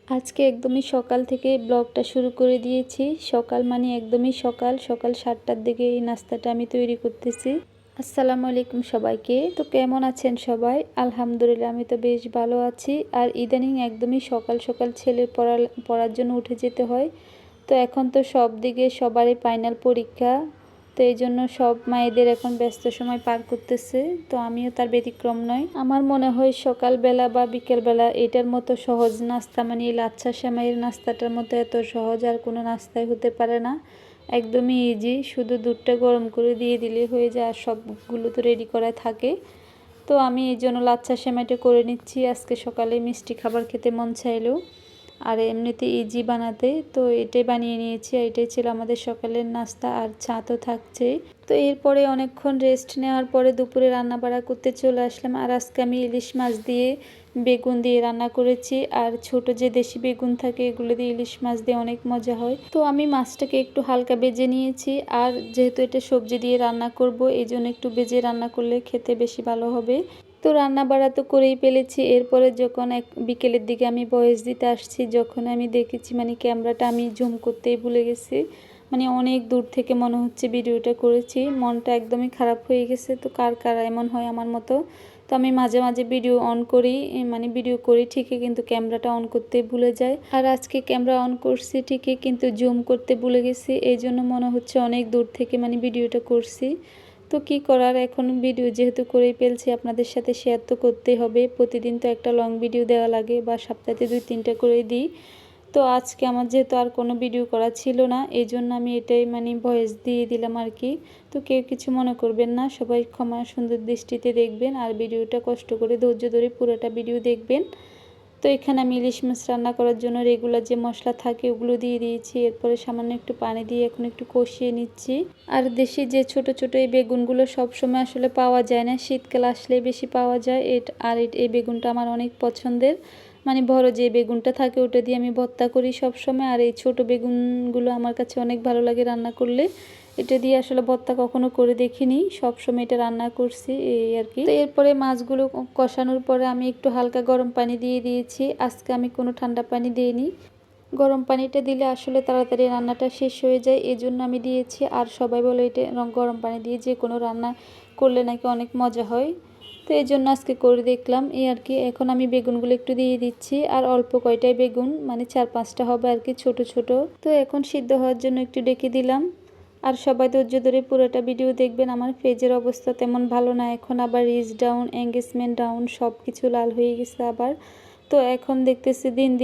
আজকে একদমই সকাল থেকে ব্লগটা শুরু করে দিয়েছি। সকাল মানে একদমই সকাল 7টার দিকে এই নাস্তাটা আমি তৈরি করতেছি। আসসালামু আলাইকুম সবাইকে। তো কেমন আছেন সবাই? আলহামদুলিল্লাহ আমি তো বেশ ভালো আছি। আর ইদানিং একদমই সকাল সকাল ছেলের পড়ার জন্য উঠে যেতে হয়। তো এখন তো সব দিকে সবারই ফাইনাল পরীক্ষা। তো এই জন্য সব মায়েদের এখন ব্যস্ত সময় পার করতেছে। তো আমিও তার ব্যতিক্রম নয়। আমার মনে হয় সকালবেলা বা বিকেলবেলা এটার মতো সহজ নাস্তা মানে লাচ্ছা সেমাইয়ের নাস্তাটার মতো এত সহজ আর কোনো নাস্তাই হতে পারে না। একদমই ইজি, শুধু দুধটা গরম করে দিয়ে দিলে হয়ে যায় আর সবগুলো তো রেডি করা থাকে। তো আমি এই জন্য লাচ্ছা সেমাইটা করে নিচ্ছি। আজকে সকালে মিষ্টি খাবার খেতে মন চাইলো আর এমনিতে ইজি বানাতে, তো এটাই বানিয়ে নিয়েছি। আর এটাই ছিল আমাদের সকালের নাস্তা, আর চা তো থাকছেই। তো এরপরে অনেকক্ষণ রেস্ট নেওয়ার পরে দুপুরে রান্না বাড়া করতে চলে আসলাম। আর আজকে আমি ইলিশ মাছ দিয়ে বেগুন দিয়ে রান্না করেছি। আর ছোট যে দেশি বেগুন থাকে এগুলো দিয়ে ইলিশ মাছ দিয়ে অনেক মজা হয়। তো আমি মাছটাকে একটু হালকা ভেজে নিয়েছি। আর যেহেতু এটা সবজি দিয়ে রান্না করব, এই জন্য একটু ভেজে রান্না করলে খেতে বেশি ভালো হবে। তো রান্না বাড়া তো করেই ফেলেছি। এরপরে যখন বিকেলের দিকে আমি ভয়েস দিতে আসছি, যখন আমি দেখেছি মানে ক্যামেরাটা আমি জুম করতেই ভুলে গেছি। মানে অনেক দূর থেকে মনে হচ্ছে ভিডিওটা করেছি, মনটা একদমই খারাপ হয়ে গেছে। তো কার কার এমন হয় আমার মতো? তো আমি মাঝে মাঝে ভিডিও অন করি, মানে ভিডিও করি ঠিকই কিন্তু ক্যামেরাটা অন করতে ভুলে যাই। আর আজকে ক্যামেরা অন করছি ঠিকই কিন্তু জুম করতে ভুলে গেছি। এই জন্য মনে হচ্ছে অনেক দূর থেকে মানে ভিডিওটা করছি। তো কি করার, এখন ভিডিও যেহেতু করেই ফেলছি আপনাদের সাথে শেয়ার তো করতেই হবে। প্রতিদিন তো একটা লং ভিডিও দেওয়া লাগে বা সপ্তাহে 2-3টা করে দিই। তো আজকে আমার যেহেতু আর কোনো ভিডিও করা ছিল না, এই জন্য আমি এটাই মানে ভয়েস দিয়ে দিলাম আর কি। তো কেউ কিছু মনে করবেন না, সবাই ক্ষমা সুন্দর দৃষ্টিতে দেখবেন। আর ভিডিওটা কষ্ট করে ধৈর্য ধরে পুরোটা ভিডিও দেখবেন। তো এখানে আমি ইলিশ মাছ রান্না করার জন্য রেগুলার যে মশলা থাকে ওগুলো দিয়ে দিয়েছি। এরপরে সামান্য একটু পানি দিয়ে এখন একটু কষিয়ে নিচ্ছি। আর দেশি যে ছোট ছোট এই বেগুনগুলো সব সময় আসলে পাওয়া যায় না, শীতকাল আসলে বেশি পাওয়া যায়। এই বেগুনটা আমার অনেক পছন্দের। মানে বড় যে বেগুনটা থাকে ওটা দিয়ে আমি ভর্তা করি সব সময়। আর এই ছোট বেগুনগুলো আমার কাছে অনেক ভালো লাগে রান্না করলে। এটা দিয়ে আসলে ভর্তা কখনো করে দেখিনি, সবসময় এটা রান্না করছি এই আর কি। তো এরপরে মাছগুলো কষানোর পরে আমি একটু হালকা গরম পানি দিয়ে দিয়েছি। আজকে আমি কোনো ঠান্ডা পানি দিইনি, গরম পানিটা দিলে আসলে তাড়াতাড়ি রান্নাটা শেষ হয়ে যায়, এই জন্য আমি দিয়েছি। আর সবাই বলে এটা গরম পানি দিয়ে যে কোনো রান্না করলে নাকি অনেক মজা হয়। তো এই জন্য আজকে করে দেখলাম এই আর কি। এখন আমি বেগুনগুলো একটু দিয়ে দিচ্ছি, আর অল্প কয়টাই বেগুন মানে 4-5টা হবে আর কি, ছোট ছোট। তো এখন সিদ্ধ হওয়ার জন্য একটু ডেকে দিলাম। আর সবাই ধৈর্য ধরে পুরোটা ভিডিও দেখবেন। আমার পেজের অবস্থা তেমন ভালো না, এখন আবার রিচ ডাউন, এঙ্গেজমেন্ট ডাউন, সব কিছু লাল হয়ে গেছে আবার। তো এখন দেখতেছি দিন দিন